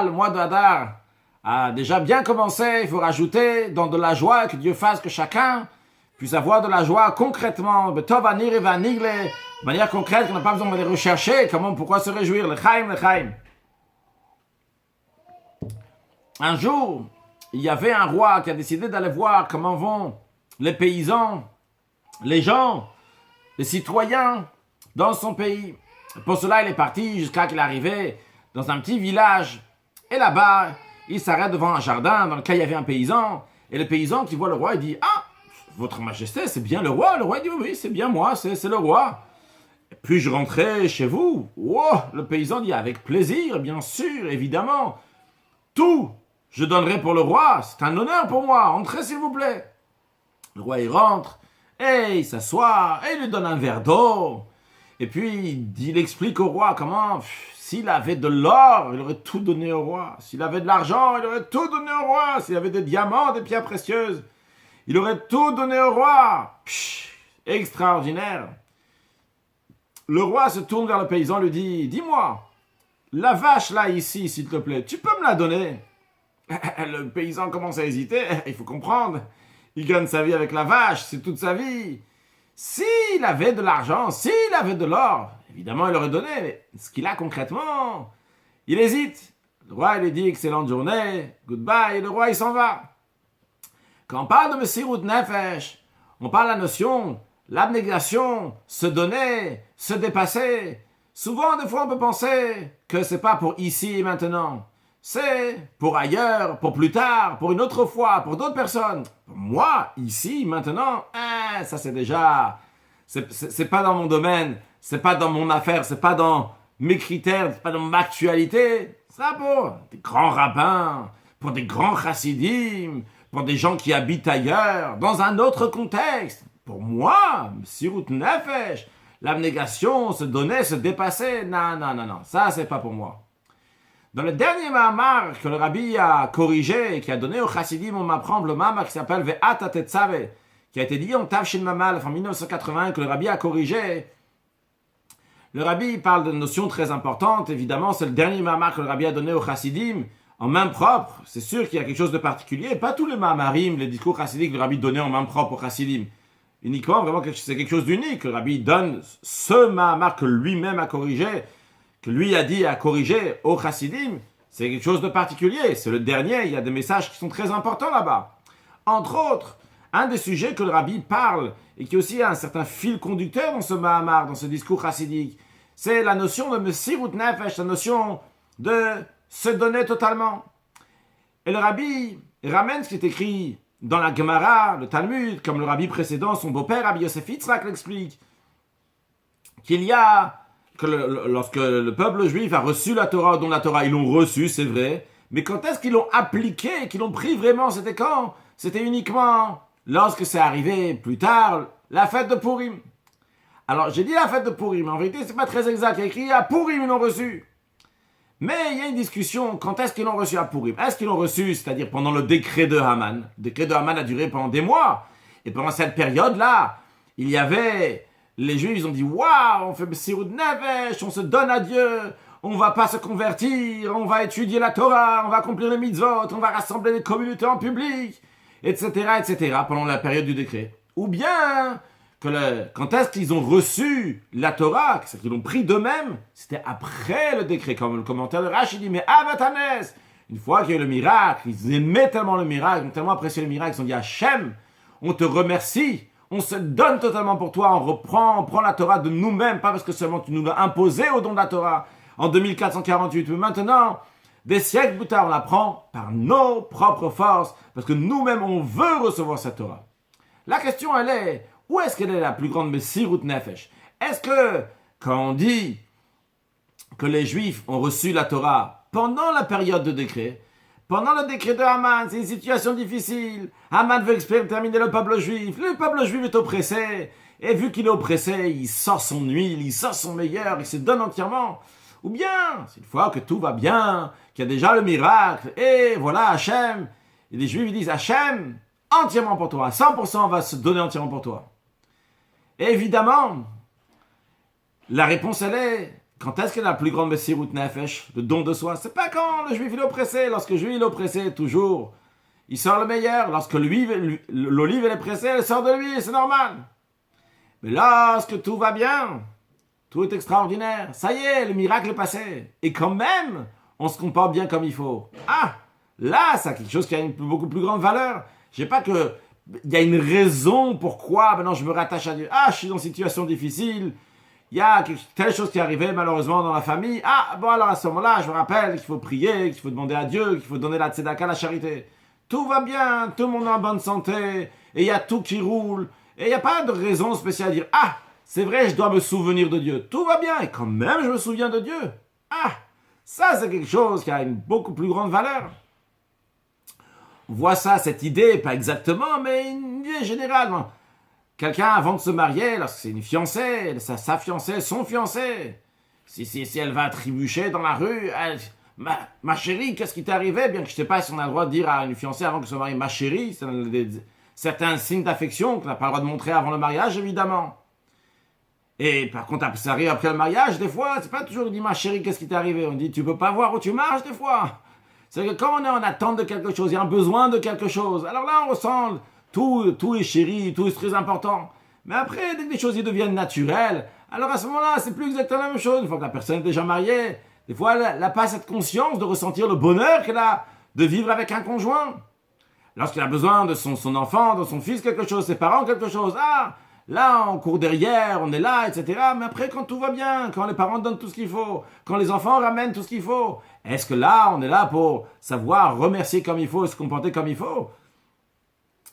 Le mois d'Adar a déjà bien commencé. Il faut rajouter dans de la joie, que Dieu fasse que chacun puisse avoir de la joie concrètement, de manière concrète, qu'on n'a pas besoin de les rechercher. Pourquoi se réjouir? L'chaim. Un jour, il y avait un roi qui a décidé d'aller voir comment vont les paysans, les gens, les citoyens dans son pays. Pour cela, il est parti jusqu'à qu'il est arrivé dans un petit village. Et là-bas, il s'arrête devant un jardin dans lequel il y avait un paysan. Et le paysan qui voit le roi, il dit « Ah, votre majesté, c'est bien le roi ?» Le roi dit « Oui, c'est bien moi, c'est le roi. » Puis-je rentrer chez vous? Oh, le paysan dit « Avec plaisir, bien sûr, évidemment. Tout, je donnerai pour le roi. C'est un honneur pour moi. Entrez, s'il vous plaît. » Le roi, il rentre et il s'assoit et il lui donne un verre d'eau. Et puis, il explique au roi comment, s'il avait de l'or, il aurait tout donné au roi. S'il avait de l'argent, il aurait tout donné au roi. S'il avait des diamants, des pierres précieuses, il aurait tout donné au roi. Extraordinaire. Le roi se tourne vers le paysan et lui dit, « Dis-moi, la vache là, ici, s'il te plaît, tu peux me la donner ?» Le paysan commence à hésiter. Il faut comprendre. Il gagne sa vie avec la vache, c'est toute sa vie. S'il avait de l'argent, s'il avait de l'or, évidemment, il aurait donné. Mais ce qu'il a concrètement, il hésite. Le roi, il lui dit, excellente journée, goodbye, et le roi, il s'en va. Quand on parle de Messirut Nefesh, on parle de la notion, l'abnégation, se donner, se dépasser. Souvent, des fois, on peut penser que c'est pas pour ici et maintenant. C'est pour ailleurs, pour plus tard, pour une autre fois, pour d'autres personnes. Pour moi, ici, maintenant, ça c'est déjà... C'est pas dans mon domaine, c'est pas dans mon affaire, c'est pas dans mes critères, c'est pas dans ma actualité. Ça pour des grands rabbins, pour des grands chassidim, pour des gens qui habitent ailleurs, dans un autre contexte. Pour moi, Messirut Nefesh, l'abnégation, se donner, se dépasser, non, ça c'est pas pour moi. Dans le dernier Mahamar que le Rabbi a corrigé et qui a donné au Chassidim, on m'apprend le Mahamar qui s'appelle Ve'at Tetzave, qui a été dit en Tavshin Mamal en 1980, que le Rabbi a corrigé. Le Rabbi parle de notions très importantes. Évidemment, c'est le dernier Mahamar que le Rabbi a donné au Chassidim en main propre. C'est sûr qu'il y a quelque chose de particulier. Pas tous les Mahamarim, les discours chassidiques, le Rabbi donnait en main propre au Chassidim. Uniquement, vraiment, c'est quelque chose d'unique. Le Rabbi donne ce Mahamar que lui-même a corrigé, que lui a dit à corriger au Chassidim, c'est quelque chose de particulier. C'est le dernier, il y a des messages qui sont très importants là-bas. Entre autres, un des sujets que le Rabbi parle, et qui aussi a un certain fil conducteur dans ce Mahamar, dans ce discours chassidique, c'est la notion de Messirut Nefesh, la notion de se donner totalement. Et le Rabbi ramène ce qui est écrit dans la Gemara, le Talmud, comme le Rabbi précédent, son beau-père, Rabbi Yosef Yitzhak, l'explique, qu'il y a lorsque le peuple juif a reçu la Torah, dont la Torah, ils l'ont reçue, c'est vrai, mais quand est-ce qu'ils l'ont appliquée, qu'ils l'ont pris vraiment, c'était quand? C'était uniquement lorsque c'est arrivé plus tard, la fête de Purim. Alors, j'ai dit la fête de Purim, mais en vérité, c'est pas très exact. Il y a écrit à Purim, ils l'ont reçu. Mais il y a une discussion, quand est-ce qu'ils l'ont reçu à Purim? Est-ce qu'ils l'ont reçu, c'est-à-dire pendant le décret de Haman? Le décret de Haman a duré pendant des mois. Et pendant cette période-là, il y avait... Les Juifs, ils ont dit, waouh, on fait Messirut Nefesh, on se donne à Dieu, on va pas se convertir, on va étudier la Torah, on va accomplir les mitzvot, on va rassembler les communautés en public, etc., pendant la période du décret. Ou bien, quand est-ce qu'ils ont reçu la Torah, c'est qu'ils l'ont pris d'eux-mêmes, c'était après le décret, comme le commentaire de Rashi dit, mais Avatanes, une fois qu'il y a eu le miracle, ils aimaient tellement le miracle, ils ont tellement apprécié le miracle, ils ont dit, Hachem, on te remercie, on se donne totalement pour toi, on prend la Torah de nous-mêmes, pas parce que seulement tu nous l'as imposé au don de la Torah en 2448, mais maintenant, des siècles plus tard, on la prend par nos propres forces, parce que nous-mêmes, on veut recevoir cette Torah. La question, elle est, où est-ce qu'elle est la plus grande Messirut Nefesh? Est-ce que, quand on dit que les Juifs ont reçu la Torah pendant la période de décret, pendant le décret de Haman, c'est une situation difficile. Haman veut exterminer le peuple juif. Le peuple juif est oppressé. Et vu qu'il est oppressé, il sort son huile, il sort son meilleur, il se donne entièrement. Ou bien, c'est une fois que tout va bien, qu'il y a déjà le miracle, et voilà, Hachem. Et les Juifs ils disent, Hachem, entièrement pour toi, 100% on va se donner entièrement pour toi. Et évidemment, la réponse elle est, Quand est-ce qu'il y a la plus grande Messirut Nefesh, le don de soi? C'est pas quand le juif il est oppressé. Lorsque le juif il est oppressé, toujours, il sort le meilleur. Lorsque l'olive elle est pressée, elle sort de lui, c'est normal. Mais lorsque tout va bien, tout est extraordinaire, ça y est, le miracle est passé. Et quand même, on se comporte bien comme il faut. Ah, là, ça a quelque chose qui a une beaucoup plus grande valeur. Je sais pas que il y a une raison pourquoi maintenant je me rattache à Dieu. Ah, je suis dans une situation difficile. Il y a telle chose qui est arrivée malheureusement dans la famille. Ah, bon alors à ce moment-là, je me rappelle qu'il faut prier, qu'il faut demander à Dieu, qu'il faut donner la tzedaka, la charité. Tout va bien, tout le monde est en bonne santé, et il y a tout qui roule. Et il n'y a pas de raison spéciale à dire, ah, c'est vrai, je dois me souvenir de Dieu. Tout va bien, et quand même, je me souviens de Dieu. Ah, ça, c'est quelque chose qui a une beaucoup plus grande valeur. On voit ça, cette idée, pas exactement, mais une idée générale. Quelqu'un, avant de se marier, lorsque c'est une fiancée, sa fiancée, son fiancé, si elle va trébucher dans la rue, ma chérie, qu'est-ce qui t'est arrivé? Bien que je ne sais pas si on a le droit de dire à une fiancée avant qu'elle se marie, ma chérie, c'est certains signes d'affection qu'on n'a pas le droit de montrer avant le mariage, évidemment. Et par contre, ça arrive après le mariage, des fois, c'est pas toujours dit ma chérie, qu'est-ce qui t'est arrivé? On dit, tu peux pas voir où tu marches, des fois. C'est que quand on est en attente de quelque chose, il y a un besoin de quelque chose. Alors là, on ressent tout est chéri, tout est très important. Mais après, dès que les choses y deviennent naturelles, alors à ce moment-là, c'est plus exactement la même chose. Une fois que la personne est déjà mariée, des fois, elle n'a pas cette conscience de ressentir le bonheur qu'elle a de vivre avec un conjoint. Lorsqu'elle a besoin de son enfant, de son fils, quelque chose, ses parents, quelque chose. Ah, là, on court derrière, on est là, etc. Mais après, quand tout va bien, quand les parents donnent tout ce qu'il faut, quand les enfants ramènent tout ce qu'il faut, est-ce que là, on est là pour savoir remercier comme il faut et se comporter comme il faut?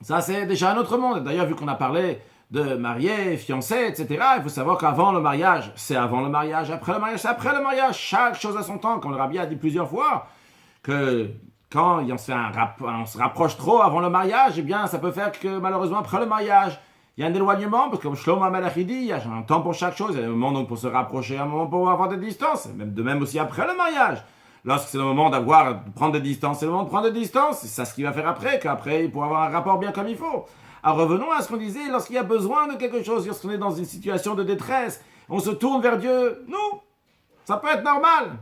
Ça, c'est déjà un autre monde. D'ailleurs, vu qu'on a parlé de mariés, fiancés, etc., il faut savoir qu'avant le mariage, c'est avant le mariage. Après le mariage, c'est après le mariage. Chaque chose a son temps. Comme le Rabbi a dit plusieurs fois, que quand on se rapproche trop avant le mariage, eh bien, ça peut faire que malheureusement, après le mariage, il y a un éloignement, parce que comme Shlomo HaMelech dit, il y a un temps pour chaque chose. Il y a un moment donc, pour se rapprocher, un moment pour avoir des distances. De même aussi après le mariage. Lorsque c'est le moment de prendre des distances, c'est le moment de prendre des distances. C'est ça ce qu'il va faire après, qu'après, il pourra avoir un rapport bien comme il faut. Alors revenons à ce qu'on disait, lorsqu'il y a besoin de quelque chose, lorsqu'on est dans une situation de détresse, on se tourne vers Dieu. Non, ça peut être normal.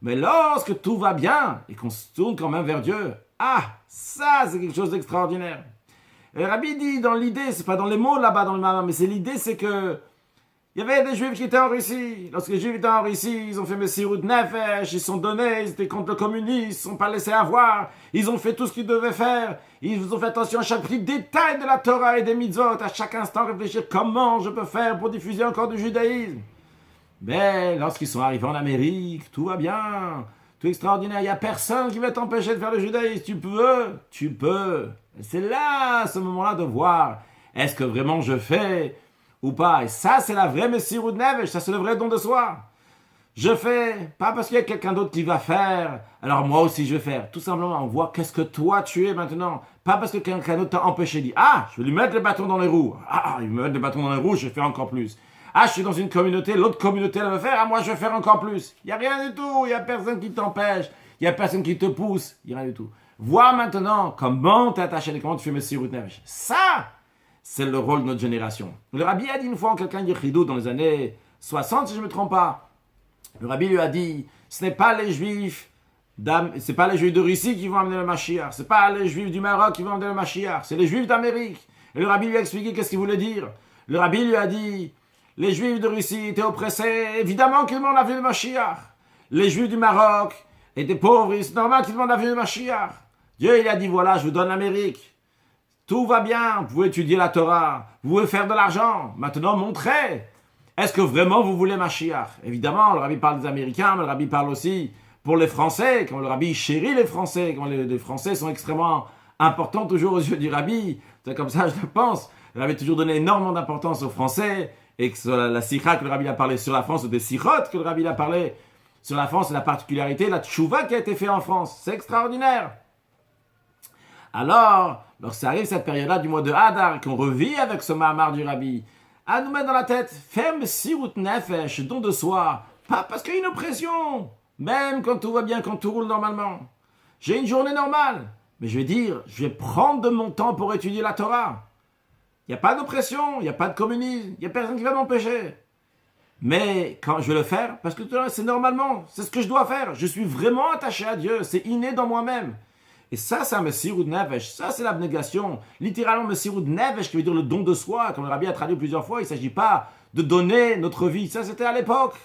Mais lorsque tout va bien et qu'on se tourne quand même vers Dieu, ah, ça c'est quelque chose d'extraordinaire. Et le Rabbi dit dans l'idée, c'est pas dans les mots là-bas dans le Mama, mais c'est l'idée, c'est que il y avait des Juifs qui étaient en Russie. Lorsque les Juifs étaient en Russie, ils ont fait Messirut Nefesh, ils sont donnés, ils étaient contre le communisme, ils ne sont pas laissés avoir, ils ont fait tout ce qu'ils devaient faire, ils ont fait attention à chaque petit détail de la Torah et des mitzvot, à chaque instant réfléchir comment je peux faire pour diffuser encore du judaïsme. Mais lorsqu'ils sont arrivés en Amérique, tout va bien, tout extraordinaire, il n'y a personne qui va t'empêcher de faire le judaïsme, tu peux. Et c'est là, à ce moment-là, de voir, est-ce que vraiment je fais ou pas. Et ça, c'est la vraie Messirut Nefesh, ça c'est le vrai don de soi. Je fais, pas parce qu'il y a quelqu'un d'autre qui va faire, alors moi aussi je vais faire. Tout simplement, on voit qu'est-ce que toi tu es maintenant. Pas parce que quelqu'un d'autre t'a empêché, dit, ah, je vais lui mettre les bâtons dans les roues. Ah, il me met les bâtons dans les roues, je vais faire encore plus. Ah, je suis dans une communauté, l'autre communauté elle va faire, ah, moi je vais faire encore plus. Il n'y a rien du tout, il n'y a personne qui t'empêche, il n'y a personne qui te pousse, il n'y a rien du tout. Vois maintenant comment t'es attaché, comment tu fais Messirut Nefesh. Ça, c'est le rôle de notre génération. Le Rabbi a dit une fois, quelqu'un dit Chidou dans les années 60, si je ne me trompe pas. Le Rabbi lui a dit, ce n'est pas les Juifs, c'est pas les Juifs de Russie qui vont amener le Mashiach, c'est pas les Juifs du Maroc qui vont amener le Mashiach, c'est les Juifs d'Amérique. Et le Rabbi lui a expliqué qu'est-ce qu'il voulait dire. Le Rabbi lui a dit, les Juifs de Russie étaient oppressés, évidemment qu'ils demandent la vie de Mashiach. Les Juifs du Maroc étaient pauvres, c'est normal qu'ils demandent la vie de Mashiach. Dieu il a dit, voilà, je vous donne l'Amérique. Tout va bien, vous pouvez étudier la Torah, vous pouvez faire de l'argent. Maintenant, montrez. Est-ce que vraiment vous voulez Mashiach? Évidemment, le Rabbi parle des Américains, mais le Rabbi parle aussi pour les Français, quand le Rabbi chérit les Français, quand les Français sont extrêmement importants toujours aux yeux du Rabbi. C'est comme ça, je le pense. Le Rabbi a toujours donné énormément d'importance aux Français, et que sur la sikha que le Rabbi a parlé sur la France, ou des sikhot que le Rabbi a parlé sur la France, c'est la particularité, la tchouva qui a été faite en France. C'est extraordinaire. Alors, lorsque arrive cette période-là du mois de Hadar, qu'on revit avec ce Mahamar du Rabbi, à nous mettre dans la tête, fais Messirut Nefesh, don de soi, pas parce qu'il y a une oppression, même quand tout va bien, quand tout roule normalement. J'ai une journée normale, mais je vais dire, je vais prendre de mon temps pour étudier la Torah. Il n'y a pas d'oppression, il n'y a pas de communisme, il n'y a personne qui va m'empêcher. Mais quand je vais le faire, parce que c'est normalement, c'est ce que je dois faire. Je suis vraiment attaché à Dieu, c'est inné dans moi-même. Et ça, c'est un Messirut Nefesh, ça c'est l'abnégation. Littéralement, Messirut Nefesh, qui veut dire le don de soi, comme le Rabbi a traduit plusieurs fois, il ne s'agit pas de donner notre vie. Ça, c'était à l'époque.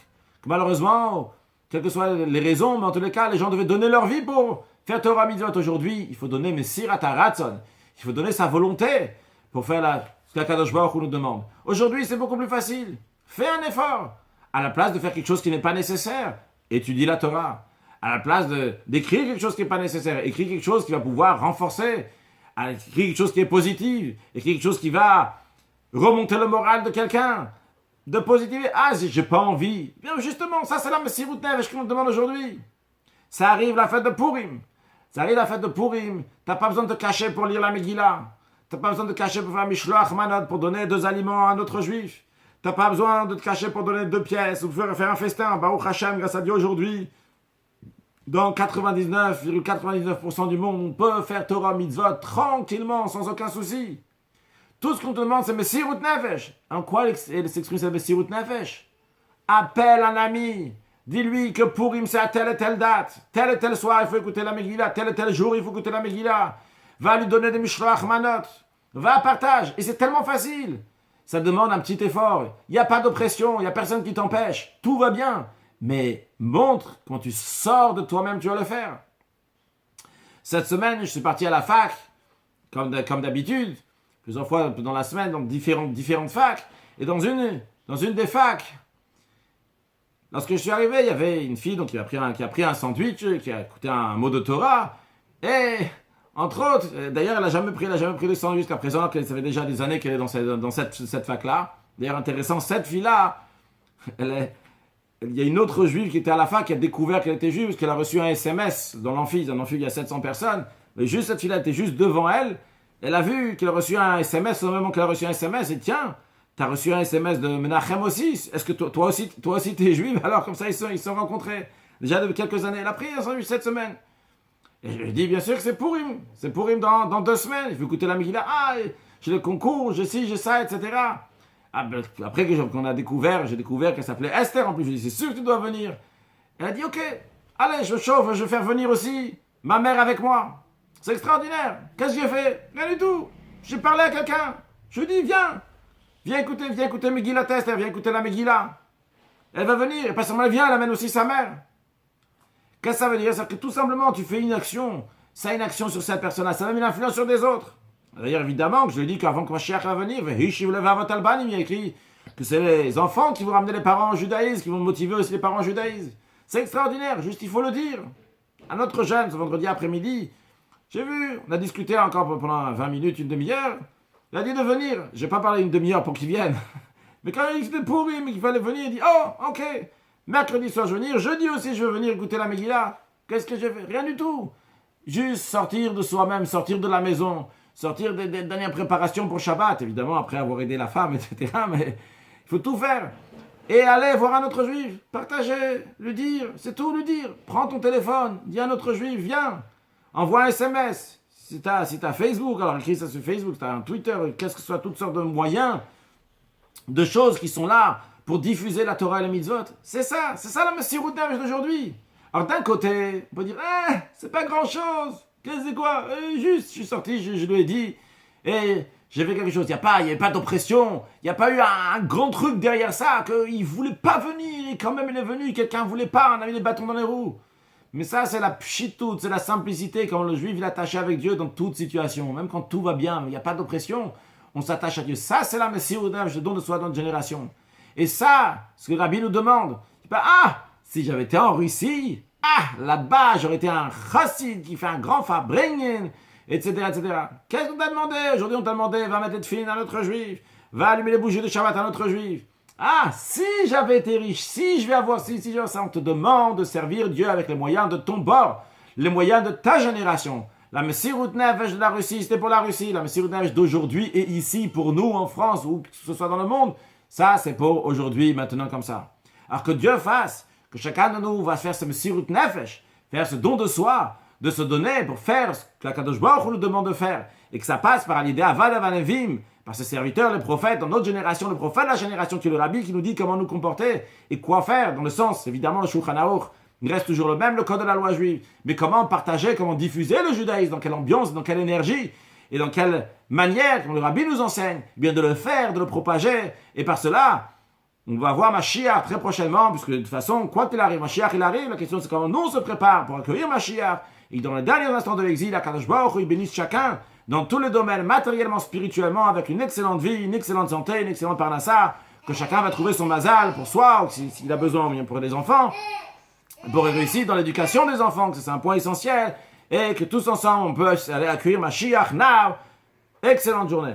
Malheureusement, quelles que soient les raisons, mais en tous les cas, les gens devaient donner leur vie pour faire Torah Mitzvot. Aujourd'hui, il faut donner Messirat Haratzon. Il faut donner sa volonté pour faire ce qu'Akadosh Baruch Hu nous demande. Aujourd'hui, c'est beaucoup plus facile. Fais un effort. À la place de faire quelque chose qui n'est pas nécessaire, étudie la Torah. À la place d'écrire quelque chose qui n'est pas nécessaire, écris quelque chose qui va pouvoir renforcer. Écris quelque chose qui est positif. Écris quelque chose qui va remonter le moral de quelqu'un. De positiver. Ah, j'ai pas envie. Bien, justement, ça c'est la Messirut Nefesh qu'on nous demande aujourd'hui. Ça arrive la fête de Purim. Ça arrive la fête de Purim. T'as pas besoin de te cacher pour lire la Megillah. T'as pas besoin de te cacher pour faire Mishloach Manot, pour donner 2 aliments à un autre juif. T'as pas besoin de te cacher pour donner 2 pièces ou faire un festin. Baruch Hashem, grâce à Dieu aujourd'hui. Dans 99,99% du monde, on peut faire Torah Mitzvot tranquillement, sans aucun souci. Tout ce qu'on te demande, c'est Messirut Nefesh. En quoi elle s'exprime cette Messirut Nefesh? Appelle un ami. Dis-lui que Purim, c'est à telle et telle date. Tel et tel soir, il faut écouter la Megillah. Tel et tel jour, il faut écouter la Megillah. Va lui donner des Mishloach Manot. Va, partage. Et c'est tellement facile. Ça demande un petit effort. Il n'y a pas d'oppression. Il n'y a personne qui t'empêche. Tout va bien. Mais montre quand tu sors de toi-même, tu vas le faire. Cette semaine, je suis parti à la fac, comme d'habitude. Plusieurs fois dans la semaine, dans différentes facs. Et dans une des facs, lorsque je suis arrivé, il y avait une fille qui a pris un sandwich, qui a écouté un mot de Torah. Et, entre autres, d'ailleurs, elle n'a jamais pris de sandwich jusqu'à présent, ça fait déjà des années qu'elle est dans cette fac-là. D'ailleurs, intéressant, cette fille-là, il y a une autre juive qui était à la fac qui a découvert qu'elle était juive parce qu'elle a reçu un SMS dans l'amphi. Dans l'amphi, il y a 700 personnes. Mais juste cette fille-là était juste devant elle. Elle a vu qu'elle a reçu un SMS, au moment qu'elle a reçu un SMS, et tiens, tu as reçu un SMS de Menachem aussi. Est-ce que toi aussi tu es juive? Alors comme ça, ils se sont rencontrés. Déjà depuis quelques années. Elle a pris un sandwich cette semaine. Et je lui ai dit, bien sûr que c'est Purim. C'est Purim dans 2 semaines. Il faut écouter la Megillah. Ah, j'ai le concours, j'ai ci, j'ai ça, etc. Ah, ben, après j'ai découvert qu'elle s'appelait Esther en plus. Je lui ai dit, c'est sûr que tu dois venir. Elle a dit, ok, allez, je chauffe, je vais faire venir aussi ma mère avec moi. C'est extraordinaire. Qu'est-ce que j'ai fait? Rien du tout. J'ai parlé à quelqu'un. Je lui ai dit, viens écouter Megillah Esther, viens écouter la Megillah. Elle va venir, et pas seulement elle vient, elle amène aussi sa mère. Qu'est-ce que ça veut dire? C'est que tout simplement, tu fais une action, ça a une action sur cette personne-là, ça a même une influence sur des autres. D'ailleurs, évidemment, que je lui ai dit qu'avant que Mashiach va venir, il y a écrit que c'est les enfants qui vont ramener les parents au judaïsme, qui vont motiver aussi les parents au judaïsme. C'est extraordinaire, juste il faut le dire. À notre jeune, ce vendredi après-midi, j'ai vu, on a discuté encore pendant 20 minutes, une demi-heure. Il a dit de venir. Je n'ai pas parlé une demi-heure pour qu'il vienne. Mais quand il était pourri, mais qu'il fallait venir, il dit, oh, ok. Mercredi soir, je veux venir. Jeudi aussi, je veux venir écouter la Megillah. Qu'est-ce que j'ai fait? Rien du tout. Juste sortir de soi-même, sortir de la maison, sortir des dernières préparations pour Shabbat, évidemment, après avoir aidé la femme, etc. Mais il faut tout faire. Et aller voir un autre juif, partager, lui dire, c'est tout, lui dire. Prends ton téléphone, dis à un autre juif, viens. Envoie un SMS. Si tu as Facebook, alors écris ça sur Facebook, tu as un Twitter, qu'est-ce que ce soit, toutes sortes de moyens, de choses qui sont là pour diffuser la Torah et les mitzvot. C'est ça la Messirut Nefesh d'aujourd'hui. Alors d'un côté, on peut dire, c'est pas grand-chose. Qu'est-ce que c'est quoi? Juste, je suis sorti, je lui ai dit, et j'ai fait quelque chose. Il n'y avait pas d'oppression, il n'y a pas eu un grand truc derrière ça, qu'il ne voulait pas venir, et quand même il est venu, quelqu'un ne voulait pas, on a mis des bâtons dans les roues. Mais ça, c'est la pchitout, c'est la simplicité, quand le juif il est attaché avec Dieu dans toute situation. Même quand tout va bien, il n'y a pas d'oppression, on s'attache à Dieu. Ça, c'est la Messirut Nefesh, le don de soi dans notre génération. Et ça, ce que Rabbi nous demande, c'est pas, si j'avais été en Russie, là-bas, j'aurais été un chassid qui fait un grand fabringen, etc., etc. Qu'est-ce qu'on t'a demandé? Aujourd'hui, on t'a demandé, va mettre de filles à notre juif, va allumer les bougies de Shabbat à notre juif. Si j'avais été riche, si je vais avoir si je vais ça, on te demande de servir Dieu avec les moyens de ton bord, les moyens de ta génération. La Messirut Nefesh de la Russie, c'était pour la Russie. La Messirut Nefesh d'aujourd'hui et ici, pour nous, en France, ou que ce soit dans le monde, ça, c'est pour aujourd'hui, maintenant, comme ça. Alors que Dieu fasse, que chacun de nous va faire ce Messirut Nefesh, faire ce don de soi, de se donner pour faire ce que la Kadosh Baruch Hu nous demande de faire, et que ça passe par l'idée Avad Avanevim, par ses serviteurs, les prophètes, dans notre génération, le prophète, la génération qui est le rabbi, qui nous dit comment nous comporter et quoi faire, dans le sens, évidemment, le Shulchan Aruch, il reste toujours le même, le code de la loi juive. Mais comment partager, comment diffuser le judaïsme, dans quelle ambiance, dans quelle énergie, et dans quelle manière, comme le rabbi nous enseigne, eh bien de le faire, de le propager. Et par cela, on va voir Mashiach très prochainement, puisque de toute façon, quoi qu'il arrive, Mashiach il arrive, la question c'est comment nous on se prépare pour accueillir Mashiach. Et dans les derniers instants de l'exil, Akadosh Baruch Hu, il bénisse chacun dans tous les domaines, matériellement, spirituellement, avec une excellente vie, une excellente santé, une excellente parnassa, que chacun va trouver son mazal pour soi, ou s'il a besoin, bien pour les enfants, pour réussir dans l'éducation des enfants, que c'est un point essentiel, et que tous ensemble, on peut aller accueillir Mashiach now. Excellente journée.